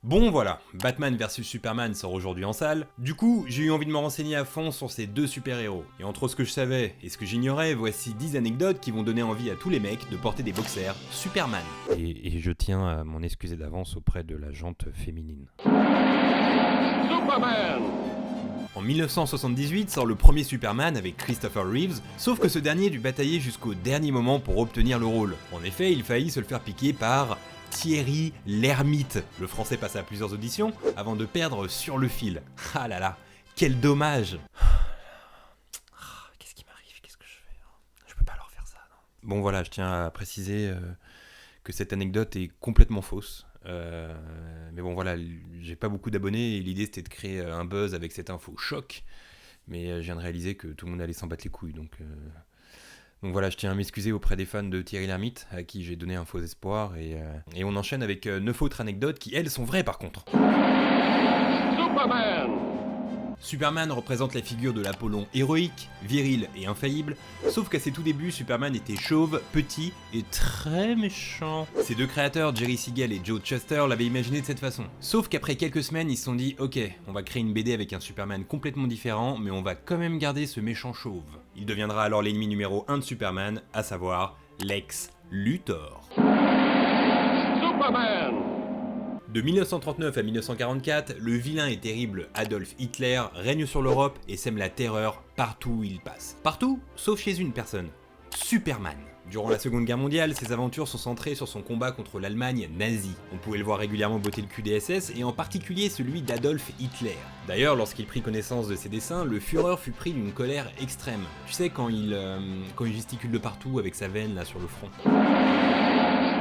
Bon voilà, Batman vs Superman sort aujourd'hui en salle, du coup j'ai eu envie de me renseigner à fond sur ces deux super-héros. Et entre ce que je savais et ce que j'ignorais, voici 10 anecdotes qui vont donner envie à tous les mecs de porter des boxers Superman. Et je tiens à m'en excuser d'avance auprès de la jante féminine. Superman! En 1978 sort le premier Superman avec Christopher Reeves, sauf que ce dernier dut batailler jusqu'au dernier moment pour obtenir le rôle. En effet, il faillit se le faire piquer par Thierry Lhermitte. Le français passa à plusieurs auditions avant de perdre sur le fil. Ah là là, quel dommage. Qu'est-ce qui m'arrive? Qu'est-ce que je fais? Je peux pas leur faire ça, non. Bon voilà, je tiens à préciser que cette anecdote est complètement fausse. Mais bon voilà, j'ai pas beaucoup d'abonnés et l'idée c'était de créer un buzz avec cette info choc. Mais je viens de réaliser que tout le monde allait s'en battre les couilles, donc voilà, je tiens à m'excuser auprès des fans de Thierry Lhermitte, à qui j'ai donné un faux espoir, et on enchaîne avec 9 autres anecdotes qui, elles, sont vraies par contre. Superman! Superman représente la figure de l'Apollon héroïque, viril et infaillible, sauf qu'à ses tout débuts, Superman était chauve, petit et très méchant. Ses deux créateurs, Jerry Siegel et Joe Shuster, l'avaient imaginé de cette façon. Sauf qu'après quelques semaines, ils se sont dit « Ok, on va créer une BD avec un Superman complètement différent, mais on va quand même garder ce méchant chauve. » Il deviendra alors l'ennemi numéro 1 de Superman, à savoir Lex Luthor. Superman! De 1939 à 1944, le vilain et terrible Adolf Hitler règne sur l'Europe et sème la terreur partout où il passe. Partout, sauf chez une personne, Superman. Durant la Seconde Guerre mondiale, ses aventures sont centrées sur son combat contre l'Allemagne nazie. On pouvait le voir régulièrement botter le cul des SS, et en particulier celui d'Adolf Hitler. D'ailleurs, lorsqu'il prit connaissance de ses dessins, le Führer fut pris d'une colère extrême. Tu sais, quand il gesticule de partout avec sa veine là sur le front.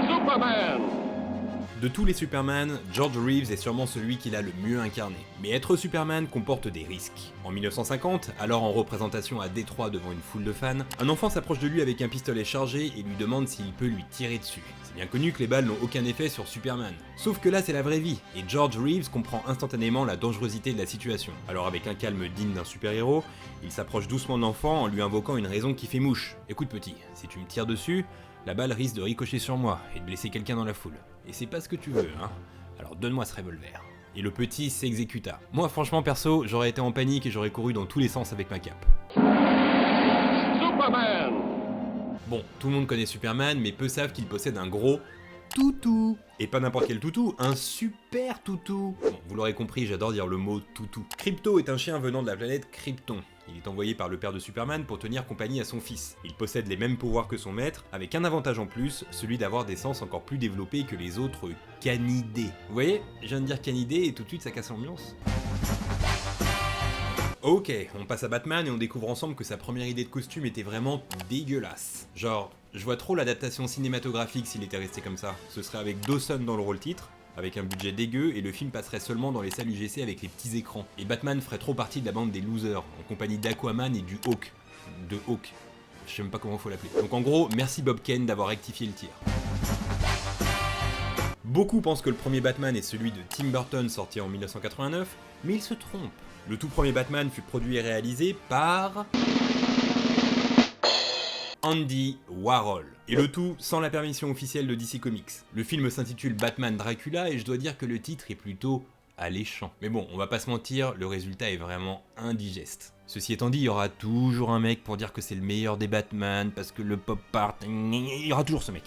Superman! De tous les Superman, George Reeves est sûrement celui qui l'a le mieux incarné. Mais être Superman comporte des risques. En 1950, alors en représentation à Détroit devant une foule de fans, un enfant s'approche de lui avec un pistolet chargé et lui demande s'il peut lui tirer dessus. C'est bien connu que les balles n'ont aucun effet sur Superman. Sauf que là c'est la vraie vie, et George Reeves comprend instantanément la dangerosité de la situation. Alors avec un calme digne d'un super-héros, il s'approche doucement de l'enfant en lui invoquant une raison qui fait mouche. Écoute petit, si tu me tires dessus, la balle risque de ricocher sur moi et de blesser quelqu'un dans la foule. Et c'est pas ce que tu veux, hein. Alors donne-moi ce revolver. Et le petit s'exécuta. Moi franchement perso, j'aurais été en panique et j'aurais couru dans tous les sens avec ma cape. Superman! Bon, tout le monde connaît Superman, mais peu savent qu'il possède un gros toutou. Et pas n'importe quel toutou, un super toutou. Bon, vous l'aurez compris, j'adore dire le mot toutou. Krypto est un chien venant de la planète Krypton. Il est envoyé par le père de Superman pour tenir compagnie à son fils. Il possède les mêmes pouvoirs que son maître, avec un avantage en plus, celui d'avoir des sens encore plus développés que les autres canidés. Vous voyez, je viens de dire canidés et tout de suite ça casse l'ambiance. Ok, on passe à Batman et on découvre ensemble que sa première idée de costume était vraiment dégueulasse. Genre, je vois trop l'adaptation cinématographique s'il était resté comme ça. Ce serait avec Dawson dans le rôle titre, avec un budget dégueu, et le film passerait seulement dans les salles UGC avec les petits écrans. Et Batman ferait trop partie de la bande des losers, en compagnie d'Aquaman et du Hawk. De Hawk. Je sais même pas comment faut l'appeler. Donc en gros, merci Bob Kane d'avoir rectifié le tir. Beaucoup pensent que le premier Batman est celui de Tim Burton sorti en 1989, mais ils se trompent. Le tout premier Batman fut produit et réalisé par Andy Warhol. Et le tout sans la permission officielle de DC Comics. Le film s'intitule Batman Dracula et je dois dire que le titre est plutôt alléchant. Mais bon, on va pas se mentir, le résultat est vraiment indigeste. Ceci étant dit, il y aura toujours un mec pour dire que c'est le meilleur des Batman, parce que le pop art... Il y aura toujours ce mec.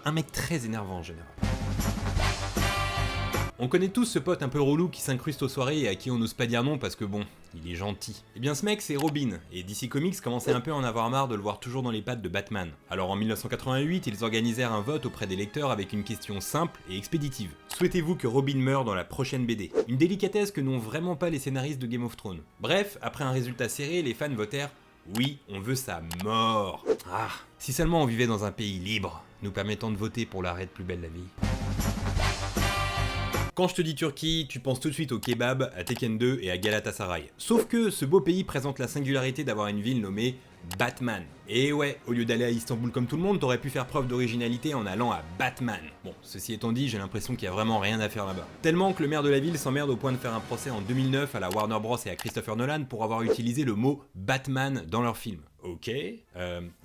Un mec très énervant en général. On connaît tous ce pote un peu relou qui s'incruste aux soirées et à qui on n'ose pas dire non parce que bon, il est gentil. Et bien ce mec c'est Robin, et DC Comics commençait un peu à en avoir marre de le voir toujours dans les pattes de Batman. Alors en 1988, ils organisèrent un vote auprès des lecteurs avec une question simple et expéditive. Souhaitez-vous que Robin meure dans la prochaine BD? Une délicatesse que n'ont vraiment pas les scénaristes de Game of Thrones. Bref, après un résultat serré, les fans votèrent oui, on veut sa mort. Ah, si seulement on vivait dans un pays libre, nous permettant de voter pour l'arrêt de Plus belle la vie. Quand je te dis Turquie, tu penses tout de suite au kebab, à Tekken 2 et à Galatasaray. Sauf que ce beau pays présente la singularité d'avoir une ville nommée Batman. Et ouais, au lieu d'aller à Istanbul comme tout le monde, t'aurais pu faire preuve d'originalité en allant à Batman. Bon, ceci étant dit, j'ai l'impression qu'il y a vraiment rien à faire là-bas. Tellement que le maire de la ville s'emmerde au point de faire un procès en 2009 à la Warner Bros et à Christopher Nolan pour avoir utilisé le mot Batman dans leur film. Ok,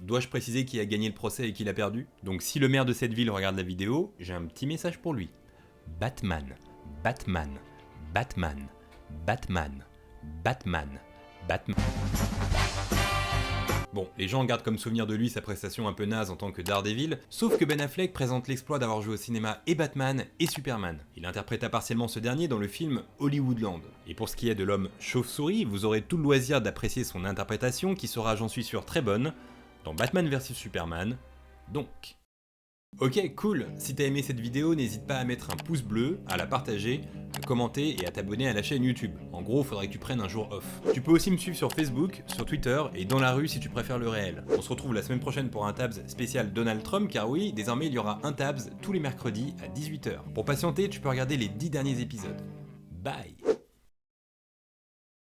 dois-je préciser qui a gagné le procès et qui l'a perdu? Donc si le maire de cette ville regarde la vidéo, j'ai un petit message pour lui. Batman, Batman, Batman, Batman, Batman, Batman. Bon, les gens gardent comme souvenir de lui sa prestation un peu naze en tant que Daredevil, sauf que Ben Affleck présente l'exploit d'avoir joué au cinéma et Batman et Superman. Il interpréta partiellement ce dernier dans le film Hollywoodland. Et pour ce qui est de l'homme chauve-souris, vous aurez tout le loisir d'apprécier son interprétation qui sera, j'en suis sûr, très bonne, dans Batman vs Superman, donc. Ok, cool, si t'as aimé cette vidéo, n'hésite pas à mettre un pouce bleu, à la partager, à commenter et à t'abonner à la chaîne YouTube. En gros, faudrait que tu prennes un jour off. Tu peux aussi me suivre sur Facebook, sur Twitter et dans la rue si tu préfères le réel. On se retrouve la semaine prochaine pour un Tabs spécial Donald Trump, car oui, désormais il y aura un Tabs tous les mercredis à 18h. Pour patienter, tu peux regarder les 10 derniers épisodes. Bye.